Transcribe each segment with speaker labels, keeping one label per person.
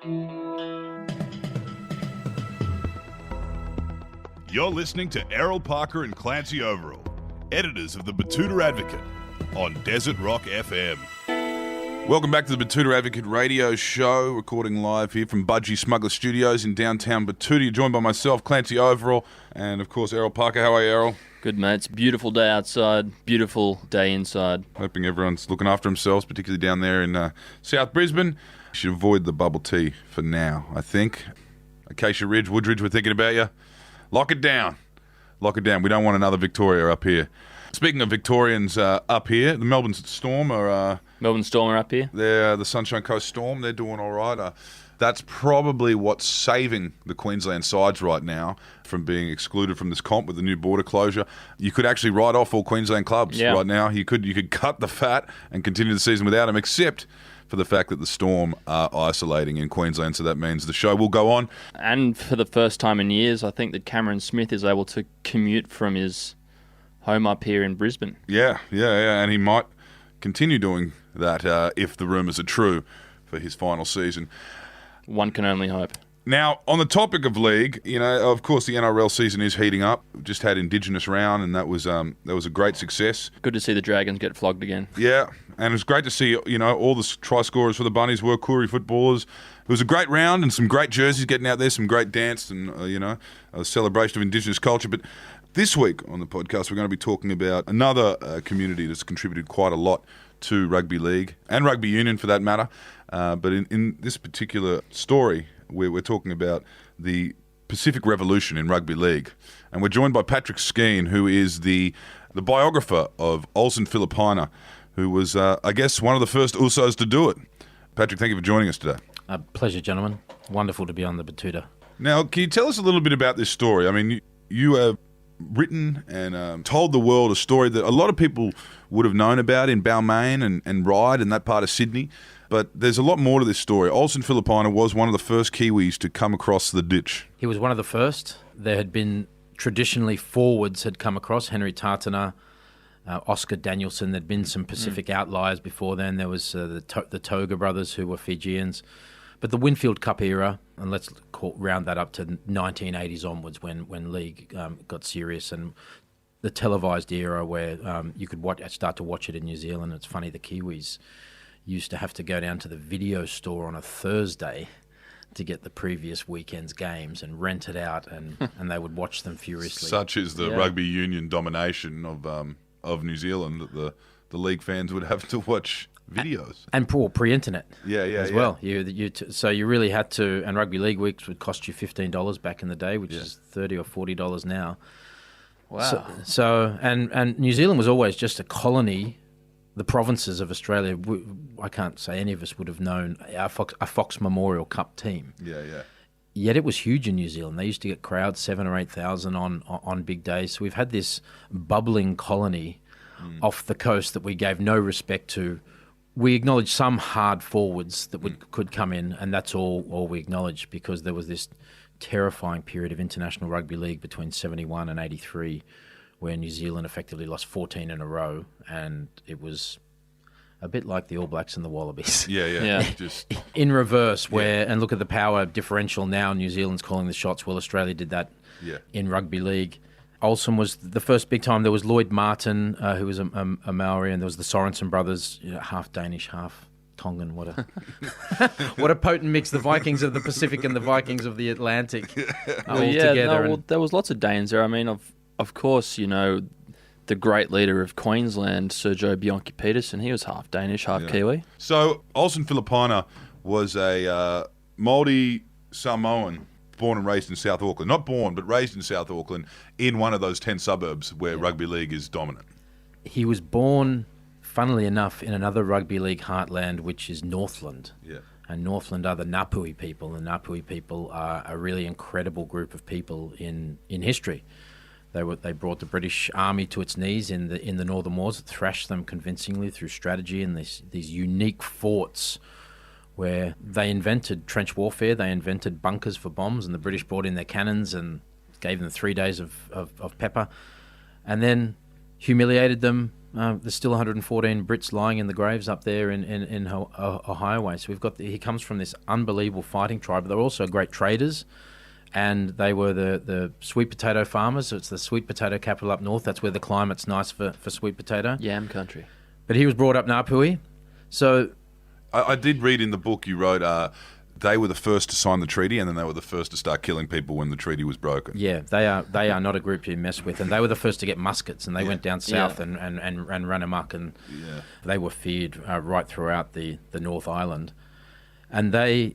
Speaker 1: You're listening to Errol Parker and Clancy Overall, editors of the Batuta Advocate, on Desert Rock FM. Welcome back to the Batuta Advocate radio show, recording live here from Budgy Smuggler Studios in downtown Batuta. You're joined by myself, Clancy Overall, and of course Errol Parker. How are you, Errol?
Speaker 2: Good, mate. It's a beautiful day outside, beautiful day inside.
Speaker 1: Hoping everyone's looking after themselves, particularly down there in South Brisbane. You should avoid the bubble tea for now, I think. Acacia Ridge, Woodridge, we're thinking about you. Lock it down. Lock it down. We don't want another Victoria up here. Speaking of Victorians up here, the Melbourne Storm are...
Speaker 2: Melbourne Storm are up here?
Speaker 1: They're the Sunshine Coast Storm. They're doing all right. That's probably what's saving the Queensland sides right now from being excluded from this comp with the new border closure. You could actually write off all Queensland clubs right now. You could cut the fat and continue the season without them, except for the fact that the Storm are isolating in Queensland, so that means the show will go on.
Speaker 2: And for the first time in years, I think that Cameron Smith is able to commute from his home up here in Brisbane.
Speaker 1: Yeah, and he might continue doing that if the rumours are true for his final season.
Speaker 2: One can only hope.
Speaker 1: Now, on the topic of league, of course the NRL season is heating up. We've just had Indigenous Round, and that was a great success.
Speaker 2: Good to see the Dragons get flogged again.
Speaker 1: Yeah, and it's great to see all the try scorers for the Bunnies were Koori footballers. It was a great round and some great jerseys getting out there, some great dance and a celebration of Indigenous culture. But this week on the podcast, we're going to be talking about another community that's contributed quite a lot to rugby league and rugby union for that matter. But in this particular story, we're talking about the Pacific Revolution in rugby league. And we're joined by Patrick Skene, who is the biographer of Olsen Filipaina, who was, I guess, one of the first usos to do it. Patrick, thank you for joining us today.
Speaker 3: Pleasure, gentlemen. Wonderful to be on the Batuta.
Speaker 1: Now, can you tell us a little bit about this story? I mean, you have written and told the world a story that a lot of people would have known about in Balmain and Ryde and that part of Sydney. But there's a lot more to this story. Olsen Filipaina was one of the first Kiwis to come across the ditch.
Speaker 3: He was one of the first. There had been traditionally forwards had come across, Henry Tartana, Oscar Danielson. There'd been some Pacific outliers before then. There was the Toga brothers who were Fijians. But the Winfield Cup era, and let's round that up to 1980s onwards when league got serious, and the televised era where you could start to watch it in New Zealand. It's funny, the Kiwis used to have to go down to the video store on a Thursday to get the previous weekend's games and rent it out, and they would watch them furiously.
Speaker 1: Such is the rugby union domination of New Zealand that the league fans would have to watch videos.
Speaker 3: And pre-internet
Speaker 1: well.
Speaker 3: So you really had to, and rugby league weeks would cost you $15 back in the day, which is $30 or $40 now.
Speaker 2: Wow.
Speaker 3: So and New Zealand was always just a colony. The provinces of Australia, I can't say any of us would have known a Fox Memorial Cup team.
Speaker 1: Yeah.
Speaker 3: Yet it was huge in New Zealand. They used to get crowds 7,000 or 8,000 on big days. So we've had this bubbling colony off the coast that we gave no respect to. We acknowledged some hard forwards that could come in, and that's all we acknowledged, because there was this terrifying period of international rugby league between 71 and 83 where New Zealand effectively lost 14 in a row, and it was a bit like the All Blacks and the Wallabies.
Speaker 1: Yeah. Just
Speaker 3: in reverse, and look at the power differential now. New Zealand's calling the shots. Well, Australia did that in rugby league. Olsen was the first big time. There was Lloyd Martin, who was a Maori, and there was the Sorensen brothers, half Danish, half Tongan. What a potent mix! The Vikings of the Pacific and the Vikings of the Atlantic together.
Speaker 2: There was lots of Danes there. I mean, of course, the great leader of Queensland, Sergio Bianchi-Peterson, he was half Danish, half Kiwi.
Speaker 1: So Olsen Filipaina was a Māori Samoan, born and raised in South Auckland. Not born, but raised in South Auckland, in one of those 10 suburbs where rugby league is dominant.
Speaker 3: He was born, funnily enough, in another rugby league heartland, which is Northland.
Speaker 1: Yeah.
Speaker 3: And Northland are the Ngāpuhi people. The Ngāpuhi people are a really incredible group of people in history. They brought the British Army to its knees in the Northern Wars, thrashed them convincingly through strategy and these unique forts where they invented trench warfare, they invented bunkers for bombs, and the British brought in their cannons and gave them 3 days of pepper, and then humiliated them, There's still 114 Brits lying in the graves up there in Ohio way. So he comes from this unbelievable fighting tribe. They're also great traders, and they were the sweet potato farmers. So it's the sweet potato capital up north. That's where the climate's nice for sweet potato.
Speaker 2: Yam country.
Speaker 3: But he was brought up Ngāpuhi. So
Speaker 1: I did read in the book you wrote, they were the first to sign the treaty, and then they were the first to start killing people when the treaty was broken.
Speaker 3: yeah, they are not a group you mess with, and they were the first to get muskets, and they went down south and ran amok, and they were feared right throughout the North Island, and they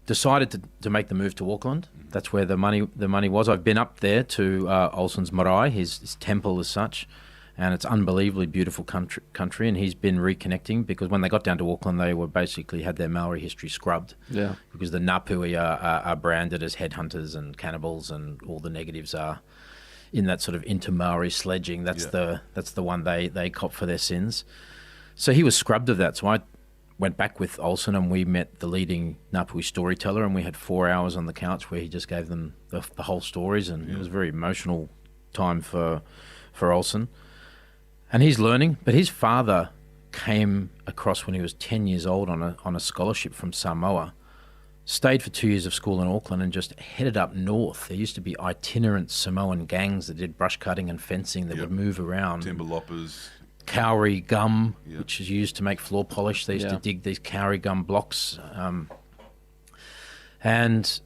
Speaker 3: decided to make the move to Auckland. That's where the money was. I've been up there to Olsen's marae, his temple as such, and it's unbelievably beautiful country, and he's been reconnecting, because when they got down to Auckland, they were basically had their Maori history scrubbed.
Speaker 2: Yeah.
Speaker 3: Because the Ngāpuhi are branded as headhunters and cannibals, and all the negatives are in that sort of inter-Maori sledging. That's the one they cop for their sins. So he was scrubbed of that. So I went back with Olsen, and we met the leading Ngāpuhi storyteller, and we had 4 hours on the couch where he just gave them the whole stories, and it was a very emotional time for Olsen. And he's learning, but his father came across when he was 10 years old on a scholarship from Samoa, stayed for 2 years of school in Auckland, and just headed up north. There used to be itinerant Samoan gangs that did brush cutting and fencing that would move around.
Speaker 1: Timber loppers.
Speaker 3: Kauri gum, which is used to make floor polish. They used to dig these kauri gum blocks. And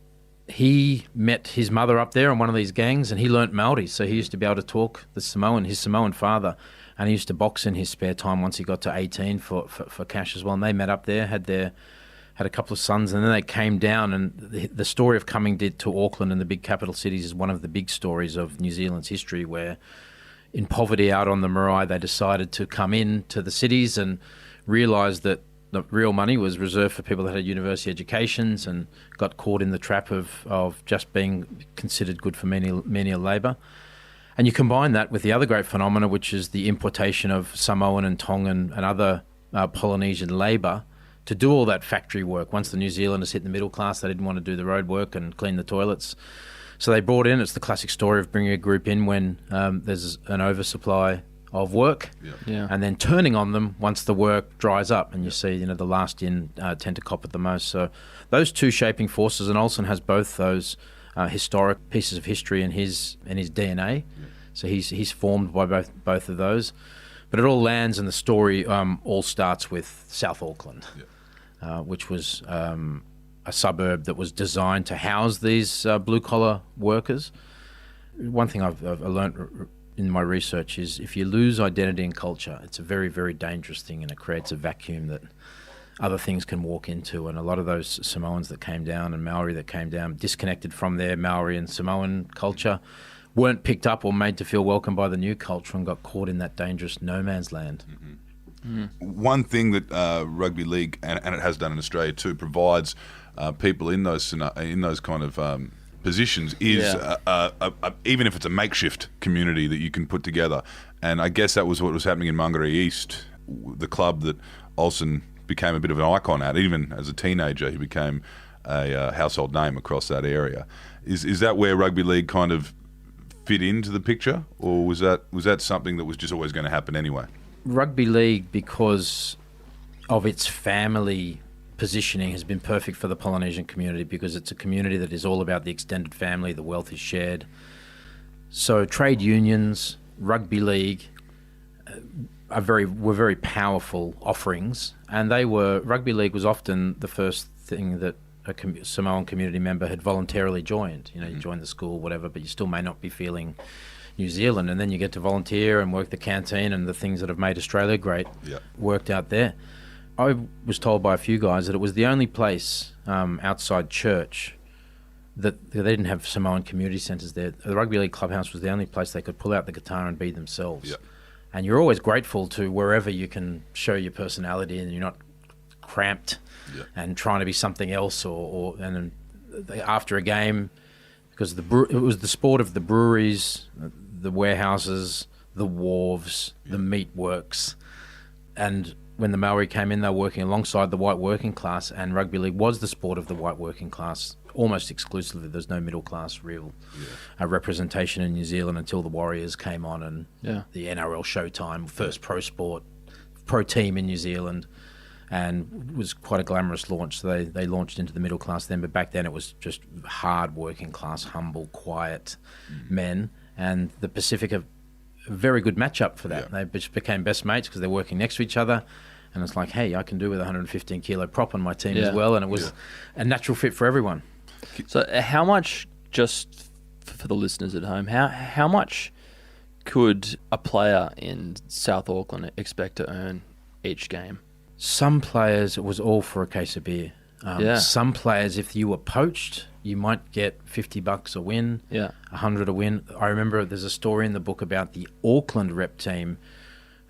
Speaker 3: he met his mother up there in one of these gangs, and he learnt Māori, so he used to be able to talk his Samoan father, and he used to box in his spare time once he got to 18 for cash as well. And they met up there, had a couple of sons, and then they came down. And the story of coming to Auckland and the big capital cities is one of the big stories of New Zealand's history, where in poverty out on the marae, they decided to come in to the cities and realised that the real money was reserved for people that had university educations, and got caught in the trap of just being considered good for menial labour. And you combine that with the other great phenomena, which is the importation of Samoan and Tongan and other Polynesian labour to do all that factory work. Once the New Zealanders hit the middle class, they didn't want to do the road work and clean the toilets. So they brought in, it's the classic story of bringing a group in when there's an oversupply of work, and then turning on them once the work dries up, and you see, the last in tend to cop it the most. So those two shaping forces, and Olsen has both those historic pieces of history in his DNA. So he's formed by both of those, but it all lands, and the story all starts with South Auckland, which was a suburb that was designed to house these blue collar workers. One thing I've learnt in my research is if you lose identity and culture, it's a very, very dangerous thing, and it creates a vacuum that other things can walk into. And a lot of those Samoans that came down and Maori that came down, disconnected from their Maori and Samoan culture, weren't picked up or made to feel welcome by the new culture, and got caught in that dangerous no man's land.
Speaker 1: One thing that rugby league, and it has done in Australia too, provides people in those kind of positions is even if it's a makeshift community that you can put together. And I guess that was what was happening in Mangere East, the club that Olsen became a bit of an icon at. Even as a teenager, he became a household name across that area. Is that where rugby league kind of fit into the picture, or was that something that was just always going to happen anyway?
Speaker 3: Rugby league, because of its family positioning, has been perfect for the Polynesian community, because it's a community that is all about the extended family, the wealth is shared. So trade unions, rugby league were very powerful offerings, and rugby league was often the first thing that a Samoan community member had voluntarily joined. You joined the school, whatever, but you still may not be feeling New Zealand, and then you get to volunteer and work the canteen, and the things that have made Australia great worked out there. I was told by a few guys that it was the only place outside church that they didn't have Samoan community centres there. The rugby league clubhouse was the only place they could pull out the guitar and be themselves. And you're always grateful to wherever you can show your personality and you're not cramped and trying to be something else, and after a game, because it was the sport of the breweries, the warehouses, the wharves, the meat works, and when the Maori came in, they were working alongside the white working class, and rugby league was the sport of the white working class almost exclusively. There's no middle class real representation in New Zealand until the Warriors came on and the NRL Showtime, first pro team in New Zealand, and it was quite a glamorous launch. So they launched into the middle class then, but back then it was just hard working class, humble, quiet men, and the Pacific a very good matchup for that. They just became best mates because they're working next to each other. And it's like, hey, I can do with a 115 kilo prop on my team as well. And it was a natural fit for everyone.
Speaker 2: So how much, just for the listeners at home, how much could a player in South Auckland expect to earn each game?
Speaker 3: Some players, it was all for a case of beer. Some players, if you were poached, you might get $50 a win, $100 a win. I remember there's a story in the book about the Auckland rep team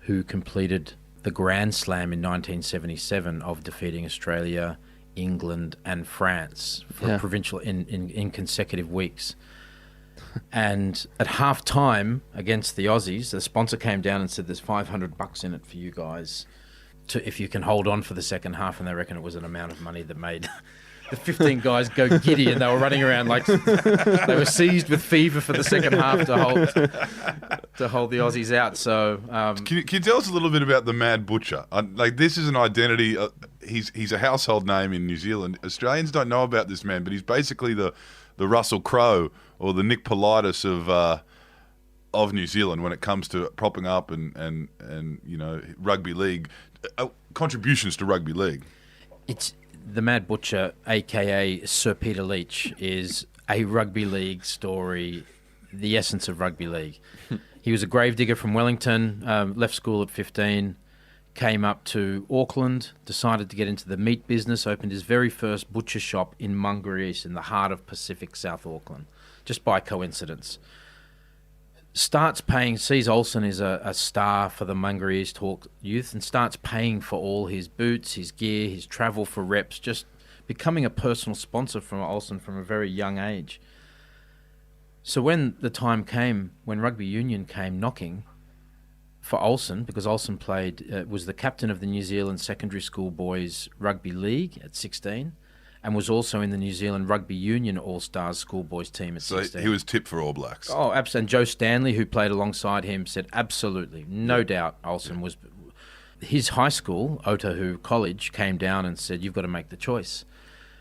Speaker 3: who completed the Grand Slam in 1977 of defeating Australia, England, and France for provincial in consecutive weeks. And at half time against the Aussies, the sponsor came down and said, "There's $500 in it for you guys, if you can hold on for the second half," and they reckon it was an amount of money that made the 15 guys go giddy, and they were running around like they were seized with fever for the second half to hold the Aussies out. So,
Speaker 1: can you tell us a little bit about the Mad Butcher? Like, this is an identity. He's a household name in New Zealand. Australians don't know about this man, but he's basically the Russell Crowe or the Nick Politis of New Zealand when it comes to propping up and rugby league contributions to rugby league.
Speaker 3: It's the Mad Butcher, aka Sir Peter Leach, is a rugby league story, the essence of rugby league. He was a gravedigger from Wellington, left school at 15, came up to Auckland, decided to get into the meat business, opened his very first butcher shop in Mangere East in the heart of Pacific South Auckland, just by coincidence. Sees Olsen is a star for the Mangere East Hawk youth, and starts paying for all his boots, his gear, his travel for reps, just becoming a personal sponsor from Olsen from a very young age. So when the time came, when rugby union came knocking for Olsen, because Olsen was the captain of the New Zealand Secondary School Boys Rugby League at 16, and was also in the New Zealand Rugby Union All-Stars schoolboys team at 16.
Speaker 1: So he was tipped for All Blacks.
Speaker 3: Oh, absolutely. And Joe Stanley, who played alongside him, said absolutely, no doubt Olsen was... His high school, Otahu College, came down and said, you've got to make the choice.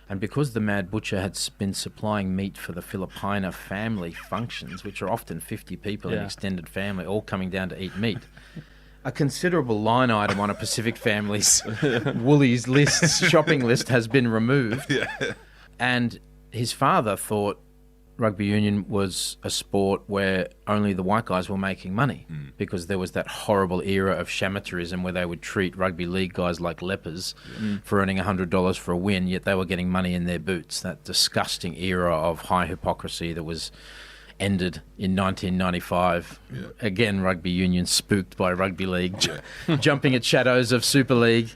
Speaker 3: And because the Mad Butcher had been supplying meat for the Filipaina family functions, which are often 50 people in extended family, all coming down to eat meat... A considerable line item on a Pacific family's Woolies shopping list has been removed. And his father thought rugby union was a sport where only the white guys were making money because there was that horrible era of shamateurism where they would treat rugby league guys like lepers for earning $100 for a win, yet they were getting money in their boots. That disgusting era of high hypocrisy that was... ended in 1995. Again, rugby union spooked by rugby league, jumping at shadows of Super League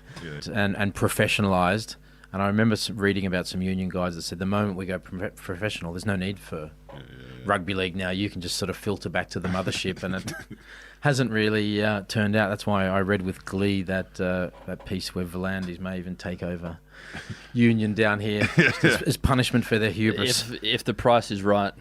Speaker 3: and professionalised. And I remember reading about some union guys that said the moment we go professional, there's no need for rugby league now. You can just sort of filter back to the mothership, and it hasn't really turned out. That's why I read with glee that piece where Volandis may even take over union down here as punishment for their hubris.
Speaker 2: If the price is right,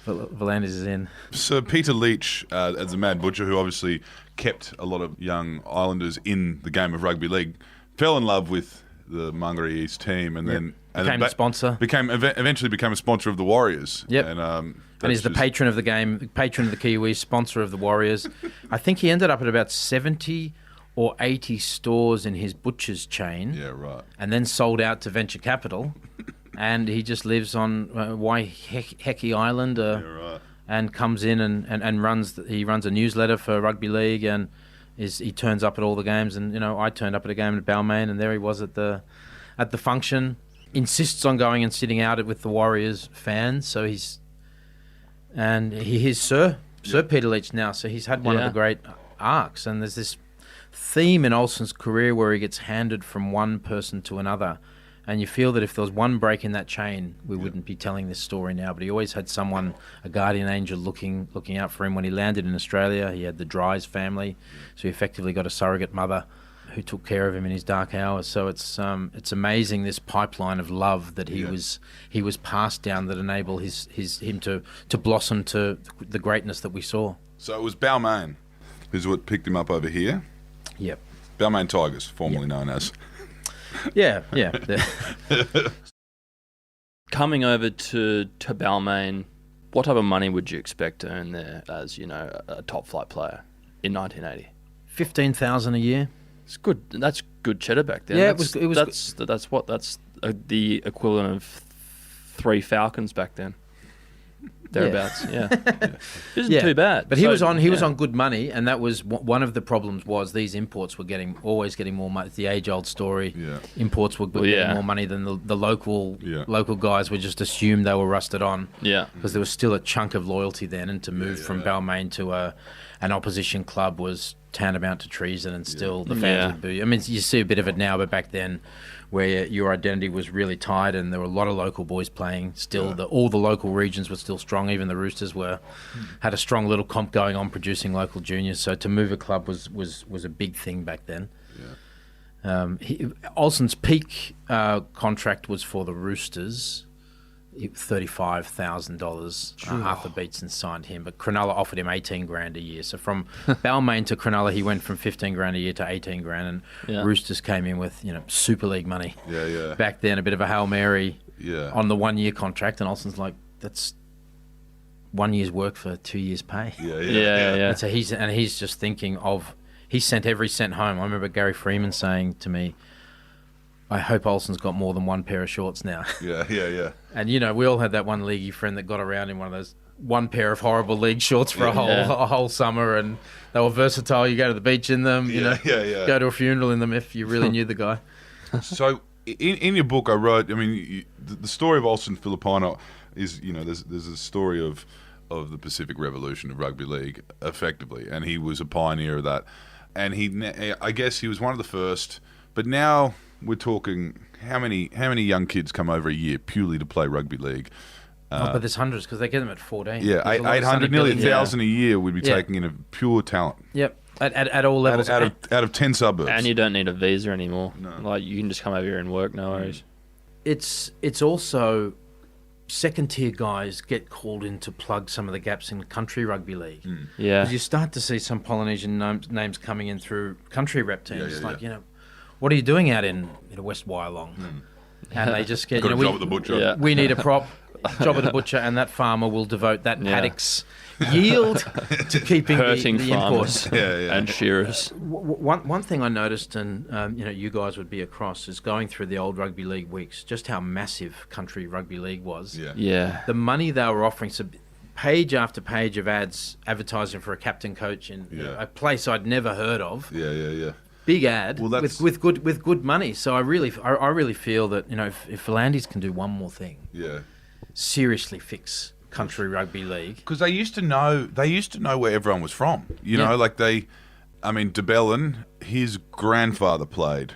Speaker 3: Volandis is in.
Speaker 1: So Peter Leach, as the Mad Butcher, who obviously kept a lot of young islanders in the game of rugby league, fell in love with the Mangere East team, and then
Speaker 3: became a sponsor.
Speaker 1: Eventually became a sponsor of the Warriors.
Speaker 3: And he's the patron of the game, patron of the Kiwis, sponsor of the Warriors. I think he ended up at about 70 or 80 stores in his butcher's chain.
Speaker 1: Yeah, right.
Speaker 3: And then sold out to venture capital. And he just lives on Waiheke Island and comes in and runs a newsletter for rugby league, and he turns up at all the games. And I turned up at a game at Balmain, and there he was at the function. Insists on going and sitting out with the Warriors fans. So he's Sir Peter Leach now. So he's had one of the great arcs, and there's this theme in Olsen's career where he gets handed from one person to another. And you feel that if there was one break in that chain, we wouldn't be telling this story now. But he always had someone, a guardian angel, looking out for him. When he landed in Australia, he had the Dries family. So he effectively got a surrogate mother who took care of him in his dark hours. So it's amazing, this pipeline of love that he was passed down that enabled him to blossom to the greatness that we saw.
Speaker 1: So it was Balmain who's what picked him up over here.
Speaker 3: Yep.
Speaker 1: Balmain Tigers, formerly known as.
Speaker 3: Yeah.
Speaker 2: Coming over to Balmain, what type of money would you expect to earn there as, a top flight player in 1980?
Speaker 3: 15,000 a year.
Speaker 2: It's good. That's good cheddar back then.
Speaker 3: Yeah,
Speaker 2: that's,
Speaker 3: it was.
Speaker 2: That's the equivalent of 3 Falcons back then. Thereabouts. Yeah. Isn't too bad.
Speaker 3: But he was on good money, and that was one of the problems. Was these imports were always getting more money. It's the age-old story.
Speaker 1: Yeah.
Speaker 3: Imports were getting more money than the local guys were just assumed they were rusted on.
Speaker 2: Yeah.
Speaker 3: Because there was still a chunk of loyalty then, and to move from Balmain to an opposition club was tantamount to treason, and still the fans would boo. I mean, you see a bit of it now, but back then, where your identity was really tied, and there were a lot of local boys playing. Still, all the local regions were still strong. Even the Roosters had a strong little comp going on, producing local juniors. So to move a club was a big thing back then. Yeah. Olsen's peak contract was for the Roosters. $35,000. Arthur Beetson signed him, but Cronulla offered him $18,000 a year. So from Balmain to Cronulla, he went from $15,000 a year to $18,000, and Roosters came in with Super League money.
Speaker 1: Yeah.
Speaker 3: Back then, a bit of a Hail Mary on the 1 year contract, and Olsen's like, that's 1 year's work for 2 years' pay.
Speaker 2: Yeah.
Speaker 3: And so he's just thinking of, he sent every cent home. I remember Gary Freeman saying to me, I hope Olsen's got more than one pair of shorts now.
Speaker 1: Yeah.
Speaker 3: And, we all had that one leaguey friend that got around in one of those one pair of horrible league shorts for a whole summer, and they were versatile. You go to the beach in them, go to a funeral in them if you really knew the guy.
Speaker 1: So in your book I wrote, the story of Olsen Filipaina is, there's a story of the Pacific Revolution of rugby league, effectively, and he was a pioneer of that. And I guess he was one of the first, but now we're talking how many young kids come over a year purely to play rugby league?
Speaker 3: But there's hundreds because they get them at 14.
Speaker 1: Yeah, 800, nearly 1,000 a year would be taking in a pure talent.
Speaker 3: Yep, at all levels.
Speaker 1: Out of 10 suburbs.
Speaker 2: And you don't need a visa anymore.
Speaker 1: No.
Speaker 2: Like, you can just come over here and work, no worries.
Speaker 3: It's also second-tier guys get called in to plug some of the gaps in country rugby league.
Speaker 2: Yeah.
Speaker 3: Because you start to see some Polynesian names coming in through country rep teams. What are you doing out in West Wyalong? And they just get,
Speaker 1: got a job at the butcher.
Speaker 2: Yeah.
Speaker 3: We need a prop, job at the butcher, and that farmer will devote that paddock's yield to keeping
Speaker 2: hurting
Speaker 3: the
Speaker 2: farmers
Speaker 3: imports.
Speaker 2: and shearers.
Speaker 3: One thing I noticed, and you guys would be across, is going through the old rugby league weeks, just how massive country rugby league was.
Speaker 2: Yeah.
Speaker 3: The money they were offering, so page after page of ads advertising for a captain coach in a place I'd never heard of.
Speaker 1: Yeah.
Speaker 3: Big ad with good money. So I really feel that if Philandis can do one more thing, seriously fix country rugby league,
Speaker 1: because they used to know where everyone was from. De Bellin, his grandfather played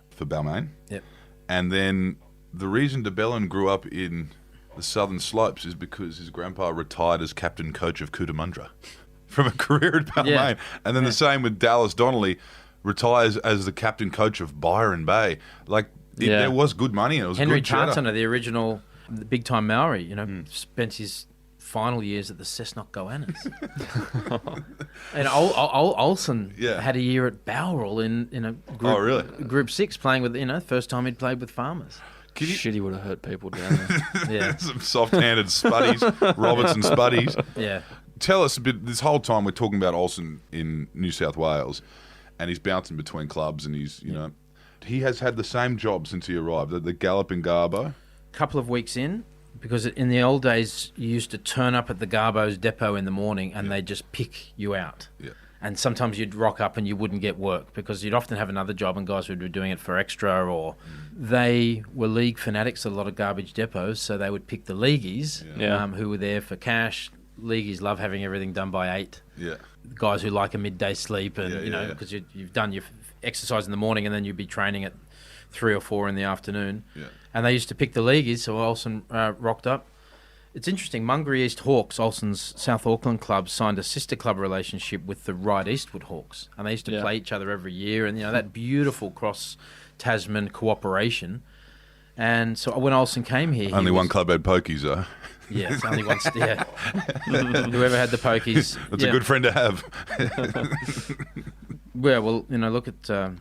Speaker 1: for Balmain.
Speaker 3: Yep.
Speaker 1: And then the reason De Bellin grew up in the Southern Slopes is because his grandpa retired as captain coach of Cootamundra from a career at Balmain. And then the same with Dallas Donnelly, retires as the captain coach of Byron Bay. There was good money and it was
Speaker 3: Henry
Speaker 1: good cheddar.
Speaker 3: Tartana, the original big time Maori, spent his final years at the Cessnock Goannas. And Olsen had a year at Bowral in a group 6 playing with, first time he'd played with farmers.
Speaker 2: Shit, he would have hurt people down there.
Speaker 1: Some soft-handed spuddies, Robertson spuddies.
Speaker 3: Yeah.
Speaker 1: Tell us a bit, this whole time we're talking about Olsen in New South Wales, and he's bouncing between clubs, and he's, he has had the same job since he arrived, the Gallop in Garbo.
Speaker 3: Couple of weeks in, because in the old days, you used to turn up at the Garbo's depot in the morning and they'd just pick you out.
Speaker 1: Yeah.
Speaker 3: And sometimes you'd rock up and you wouldn't get work because you'd often have another job and guys would be doing it for extra, or they were league fanatics at a lot of garbage depots, so they would pick the leagueies who were there for cash. Leagueies love having everything done by 8. Yeah. Guys who like a midday sleep and, because you've done your exercise in the morning and then you'd be training at 3 or 4 in the afternoon. Yeah. And they used to pick the leagueies, so Olsen rocked up. It's interesting. Mungry East Hawks, Olsen's South Auckland club, signed a sister club relationship with the Right Eastwood Hawks, and they used to play each other every year. And that beautiful cross Tasman cooperation. And so when Olsen came here,
Speaker 1: Only one club had pokies, though.
Speaker 3: Yeah, it's only one. Yeah, whoever had the pokies.
Speaker 1: That's a good friend to have.
Speaker 3: Well, look at.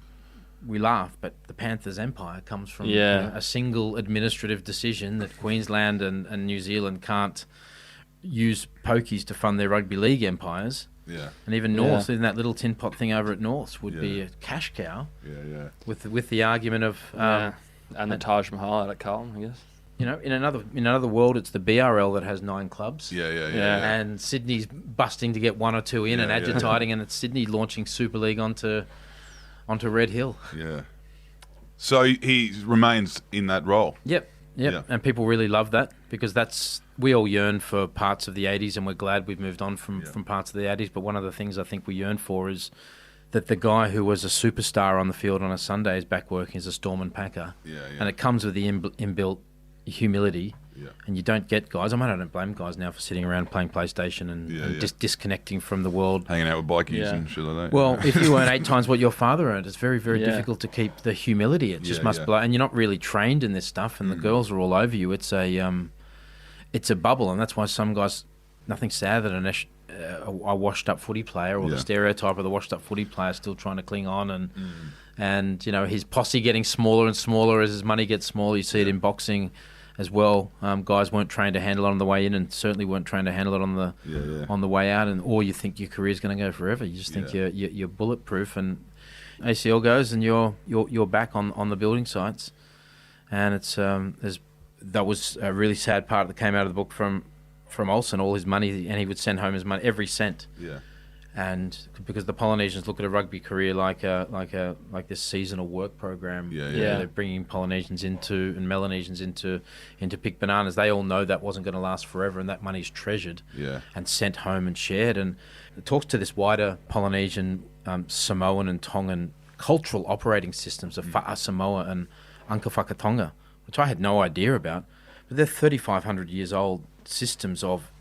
Speaker 3: We laugh, but the Panthers' empire comes from a single administrative decision that Queensland and New Zealand can't use pokies to fund their rugby league empires.
Speaker 1: Yeah.
Speaker 3: And even North, in that little tin pot thing over at North, would be a cash cow.
Speaker 1: Yeah.
Speaker 3: With the argument of
Speaker 2: and the Taj Mahal out at Carlton, I guess.
Speaker 3: In another world, it's the BRL that has 9 clubs.
Speaker 1: Yeah.
Speaker 3: And Sydney's busting to get 1 or 2 in and agitating, and it's Sydney launching Super League onto Red Hill.
Speaker 1: Yeah. So he remains in that role.
Speaker 3: Yep.
Speaker 1: Yeah.
Speaker 3: And people really love that because we all yearn for parts of the 80s, and we're glad we've moved on from parts of the 80s. But one of the things I think we yearn for is that the guy who was a superstar on the field on a Sunday is back working as a storm and packer.
Speaker 1: Yeah.
Speaker 3: And it comes with the inbuilt humility.
Speaker 1: Yeah.
Speaker 3: And you don't get guys. I don't blame guys now for sitting around playing PlayStation and just disconnecting from the world.
Speaker 1: Hanging out with bikies and shit like that.
Speaker 3: Well, if you earn 8 times what your father earned, it's very, very difficult to keep the humility. It just must blow. And you're not really trained in this stuff, and the girls are all over you. It's a bubble, and that's why some guys, nothing sadder than a washed-up footy player or the stereotype of the washed-up footy player still trying to cling on, and his posse getting smaller and smaller as his money gets smaller. You see it in boxing as well. Guys weren't trained to handle it on the way in, and certainly weren't trained to handle it on the way out. Or you think your career's going to go forever. You just think you're bulletproof, and ACL goes, and you're back on the building sites. And it's that was a really sad part that came out of the book from Olsen. All his money, and he would send home his money, every cent. Yeah. And because the Polynesians look at a rugby career like this seasonal work program, they're bringing Polynesians and Melanesians into pick bananas. They all know that wasn't going to last forever, and that money's treasured and sent home and shared. And it talks to this wider Polynesian, Samoan and Tongan cultural operating systems of Fa'a Samoa and Anka Whakatonga, which I had no idea about, but they're 3,500 years old systems of.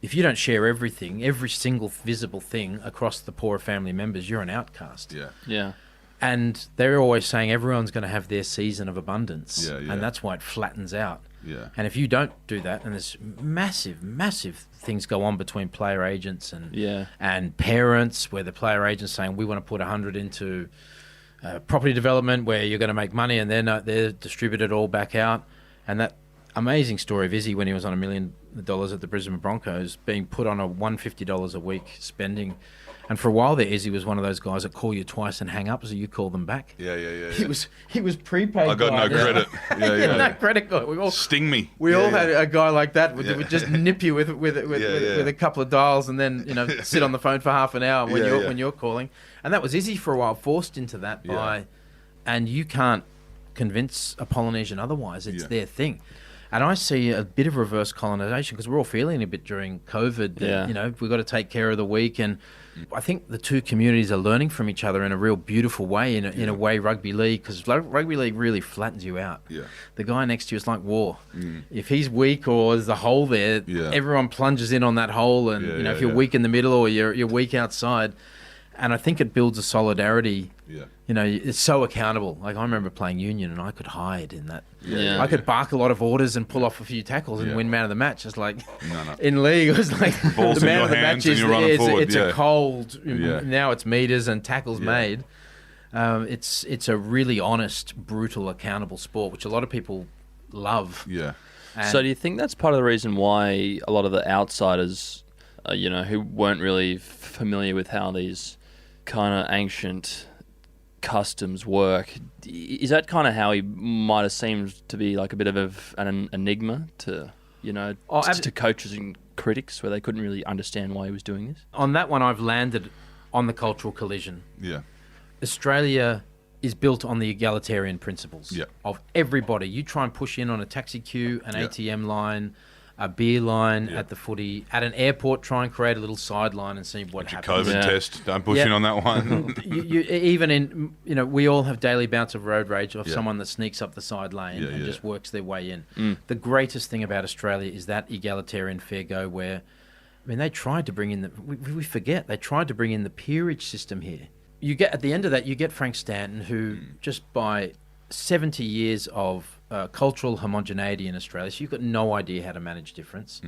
Speaker 3: If you don't share everything, every single visible thing across the poorer family members, you're an outcast.
Speaker 2: Yeah.
Speaker 3: And they're always saying everyone's going to have their season of abundance. And that's why it flattens out.
Speaker 1: Yeah.
Speaker 3: And if you don't do that, and there's massive, massive things go on between player agents and parents, where the player agent's saying, we want to put 100 into property development where you're going to make money, and they're distributed all back out. And that amazing story of Izzy when he was on $1 million at the Brisbane Broncos, being put on a $150 a week spending, and for a while there, Izzy was one of those guys that call you twice and hang up, so you call them back.
Speaker 1: Yeah.
Speaker 3: He was prepaid.
Speaker 1: I got no credit.
Speaker 3: No credit guy. We all
Speaker 1: sting me.
Speaker 3: We all had a guy like that would just nip you with a couple of dials, and then sit on the phone for half an hour when you're calling, and that was Izzy for a while, forced into that by, and you can't convince a Polynesian otherwise. It's their thing. And I see a bit of reverse colonisation because we're all feeling a bit during COVID. We've got to take care of the weak. And I think the two communities are learning from each other in a real beautiful way, in a way rugby league, because rugby league really flattens you out. Yeah. The guy next to you is like war. If he's weak or there's a hole there, everyone plunges in on that hole. And, if you're weak in the middle or you're weak outside. And I think it builds a solidarity. Yeah. It's so accountable. Like, I remember playing union, and I could hide in that. I could bark a lot of orders and pull off a few tackles and win man of the match. It's like in league, it was like
Speaker 1: balls
Speaker 3: the man
Speaker 1: in
Speaker 3: of the
Speaker 1: your
Speaker 3: match
Speaker 1: hands and you're running forward.
Speaker 3: It's a cold. Now it's meters and tackles made. It's a really honest, brutal, accountable sport, which a lot of people love.
Speaker 1: Yeah.
Speaker 2: So do you think that's part of the reason why a lot of the outsiders, who weren't really familiar with how these kind of ancient customs work, is that kind of how he might have seemed to be like a bit of an enigma to to coaches and critics, where they couldn't really understand why he was doing this?
Speaker 3: On that one, I've landed on the cultural collision.
Speaker 1: Yeah.
Speaker 3: Australia is built on the egalitarian principles of everybody. You try and push in on a taxi queue, an ATM line, a beer line at the footy. At an airport, try and create a little sideline and see what happens.
Speaker 1: COVID test. Don't push in on that one.
Speaker 3: Even in, we all have daily bouts of road rage of someone that sneaks up the side lane and just works their way in. The greatest thing about Australia is that egalitarian fair go where, they tried to bring in we forget, they tried to bring in the peerage system here. You get, at the end of that, you get Frank Stanton, who just by 70 years of cultural homogeneity in Australia, so you've got no idea how to manage difference.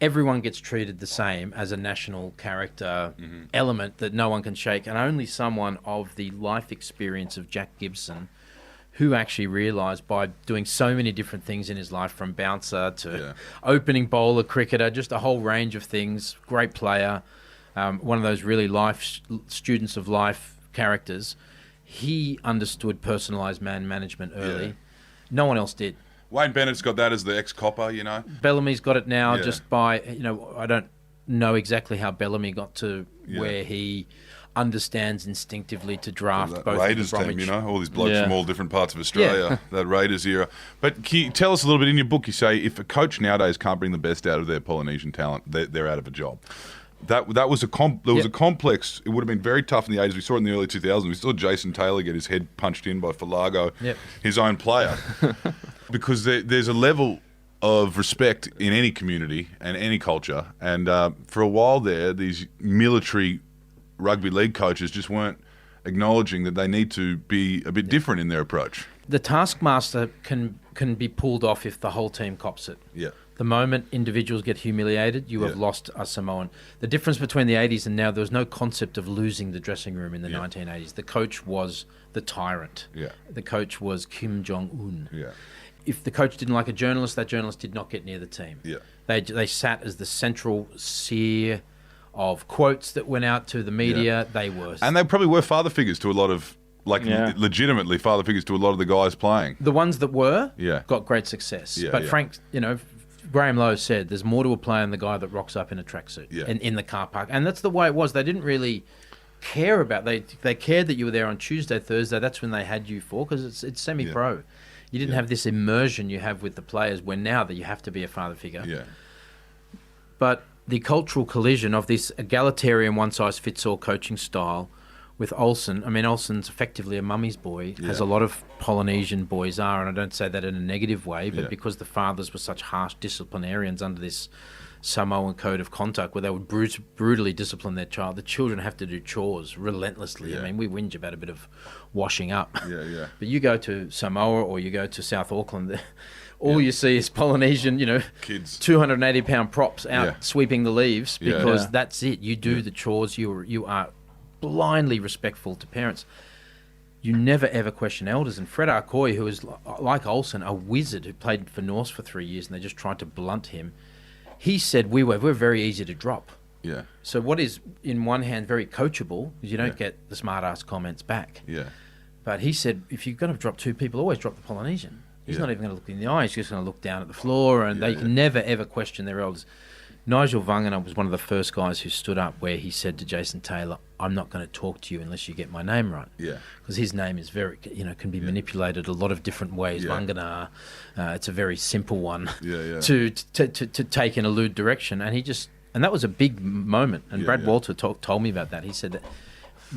Speaker 3: Everyone gets treated the same as a national character element that no one can shake, and only someone of the life experience of Jack Gibson, who actually realised by doing so many different things in his life, from bouncer to opening bowler, cricketer, just a whole range of things, great player, one of those really students of life characters. He understood personalised man management early. Yeah. No one else did.
Speaker 1: Wayne Bennett's got that as the ex-copper,
Speaker 3: Bellamy's got it now just by, I don't know exactly how Bellamy got to where he understands instinctively to draft
Speaker 1: that
Speaker 3: both
Speaker 1: Raiders
Speaker 3: the Bromwich.
Speaker 1: team, all these blokes from all different parts of Australia, that Raiders era. But can you tell us a little bit, in your book, you say if a coach nowadays can't bring the best out of their Polynesian talent, they're out of a job. That was a complex. It would have been very tough in the 80s. We saw it in the early 2000s. We saw Jason Taylor get his head punched in by Falago, his own player, because there's a level of respect in any community and any culture. And for a while there, these military rugby league coaches just weren't acknowledging that they need to be a bit different in their approach.
Speaker 3: The taskmaster can be pulled off if the whole team cops it.
Speaker 1: Yeah.
Speaker 3: The moment individuals get humiliated, you have lost a Samoan. The difference between the 80s and now, there was no concept of losing the dressing room in the 1980s. The coach was the tyrant.
Speaker 1: Yeah.
Speaker 3: The coach was Kim Jong-un.
Speaker 1: Yeah.
Speaker 3: If the coach didn't like a journalist, that journalist did not get near the team.
Speaker 1: Yeah.
Speaker 3: They sat as the central seer of quotes that went out to the media. They were...
Speaker 1: And they probably were father figures to a lot of... legitimately father figures to a lot of the guys playing.
Speaker 3: The ones that were got great success. But Frank, Graham Lowe said there's more to a player than the guy that rocks up in a tracksuit in the car park. And that's the way it was. They didn't really care about... They cared that you were there on Tuesday, Thursday. That's when they had you for, because it's semi-pro. Yeah. You didn't have this immersion you have with the players where now that you have to be a father figure. Yeah. But the cultural collision of this egalitarian one-size-fits-all coaching style with Olsen, Olsen's effectively a mummy's boy, as a lot of Polynesian boys are, and I don't say that in a negative way, but because the fathers were such harsh disciplinarians under this Samoan code of conduct where they would brutally discipline their child, the children have to do chores relentlessly.
Speaker 1: Yeah.
Speaker 3: We whinge about a bit of washing up.
Speaker 1: Yeah.
Speaker 3: But you go to Samoa or you go to South Auckland, all you see is Polynesian,
Speaker 1: kids,
Speaker 3: 280-pound props out sweeping the leaves because that's it. You do the chores. You are blindly respectful to parents. You never ever question elders. And Fred Arcoy, who is like Olsen, a wizard who played for Norse for 3 years, and they just tried to blunt him. He said we're very easy to drop.
Speaker 1: Yeah.
Speaker 3: So what is in one hand very coachable is you don't get the smart ass comments back.
Speaker 1: Yeah.
Speaker 3: But he said if you're going to drop two people, always drop the Polynesian. He's not even going to look in the eye. He's just going to look down at the floor, and they can never ever question their elders. Nigel Vangana was one of the first guys who stood up where he said to Jason Taylor, I'm not going to talk to you unless you get my name right. Yeah. Because his name is very, can be manipulated a lot of different ways. Yeah. Vangana, it's a very simple one to take in a lewd direction. And that was a big moment. And Brad Walter told me about that. He said that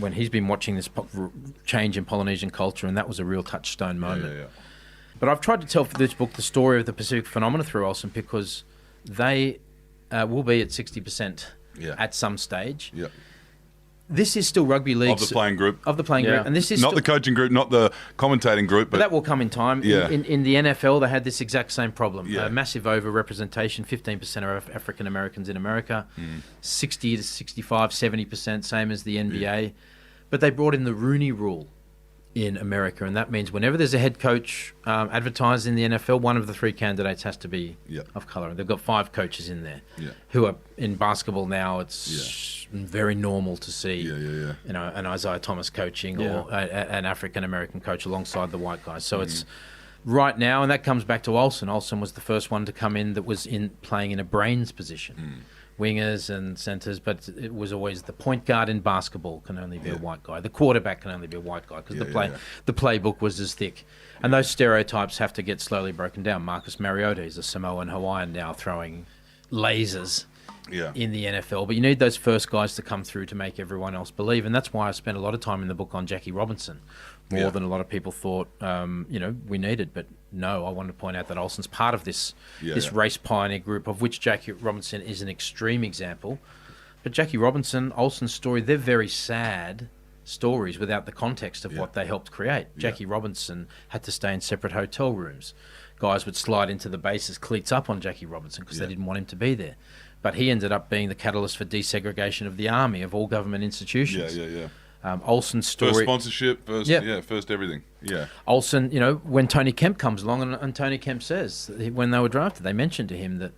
Speaker 3: when he's been watching this change in Polynesian culture, and that was a real touchstone moment. Yeah. But I've tried to tell for this book the story of the Pacific phenomena through Olsen because they... will be at 60% at some stage. Yeah. This is still rugby league.
Speaker 1: Of the playing group.
Speaker 3: And this is
Speaker 1: not the coaching group, not the commentating group. But
Speaker 3: that will come in time.
Speaker 1: Yeah.
Speaker 3: In the NFL, they had this exact same problem. Yeah. Massive over-representation, 15% are African-Americans in America, 60 to 65, 70%, same as the NBA. Yeah. But they brought in the Rooney Rule in America, and that means whenever there's a head coach advertised in the NFL, one of the three candidates has to be of colour. They've got 5 coaches in there who are in basketball now. It's very normal to see an Isaiah Thomas coaching or an African American coach alongside the white guys. So it's right now, and that comes back to Olsen. Olsen was the first one to come in that was playing in a brains position. wingers and centres, but it was always the point guard in basketball can only be a white guy. The quarterback can only be a white guy because the playbook was as thick. And those stereotypes have to get slowly broken down. Marcus Mariota is a Samoan Hawaiian now throwing lasers in the NFL. But you need those first guys to come through to make everyone else believe. And that's why I spent a lot of time in the book on Jackie Robinson, more than a lot of people thought we needed. But no, I wanted to point out that Olsen's part of this race pioneer group, of which Jackie Robinson is an extreme example. But Jackie Robinson, Olsen's story, they're very sad stories without the context of what they helped create. Jackie Robinson had to stay in separate hotel rooms. Guys would slide into the bases cleats up on Jackie Robinson because they didn't want him to be there. But he ended up being the catalyst for desegregation of the army, of all government institutions. Olsen's story...
Speaker 1: First sponsorship, first everything. Yeah.
Speaker 3: Olsen, when Tony Kemp comes along, and Tony Kemp says, when they were drafted, they mentioned to him that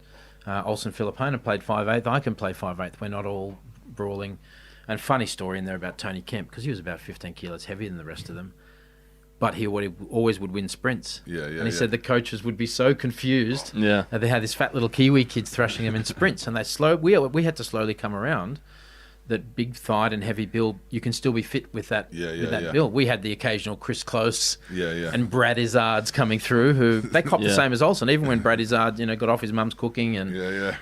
Speaker 3: Olsen Filipaina played 5'8", I can play 5'8", we're not all brawling. And funny story in there about Tony Kemp, because he was about 15 kilos heavier than the rest of them, but he always would win sprints. And he said the coaches would be so confused that they had this fat little Kiwi kids thrashing them in sprints, and we had to slowly come around that big-thighed and heavy build, you can still be fit with that build. We had the occasional Chris Close and Brad Izzards coming through, who they copped the same as Olsen. Even when Brad Izzard, got off his mum's cooking and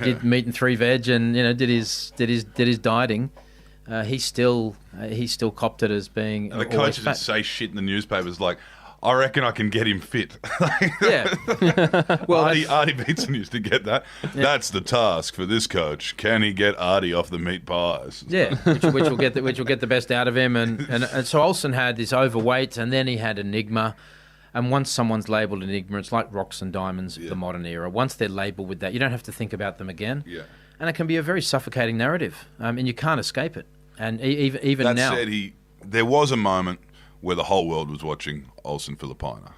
Speaker 3: did meat and 3 veg and did his dieting, he still copped it as being.
Speaker 1: And the coaches that say shit in the newspapers like, I reckon I can get him fit.
Speaker 3: Well,
Speaker 1: Artie Beetson used to get that. That's the task for this coach. Can he get Artie off the meat pies?
Speaker 3: Which will get the best out of him. And so Olsen had this overweight, and then he had Enigma. And once someone's labelled Enigma, it's like rocks and diamonds of the modern era. Once they're labelled with that, you don't have to think about them again. And it can be a very suffocating narrative, and you can't escape it. And even
Speaker 1: that
Speaker 3: now,
Speaker 1: said, there was a moment where the whole world was watching Olsen Filipaina.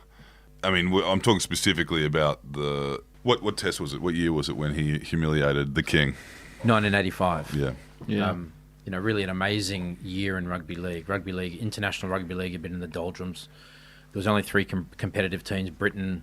Speaker 1: I mean, I'm talking specifically about what test was it? What year was it when he humiliated the king?
Speaker 3: 1985.
Speaker 1: Yeah.
Speaker 3: Really an amazing year in rugby league. International rugby league had been in the doldrums. There was only 3 competitive teams. Britain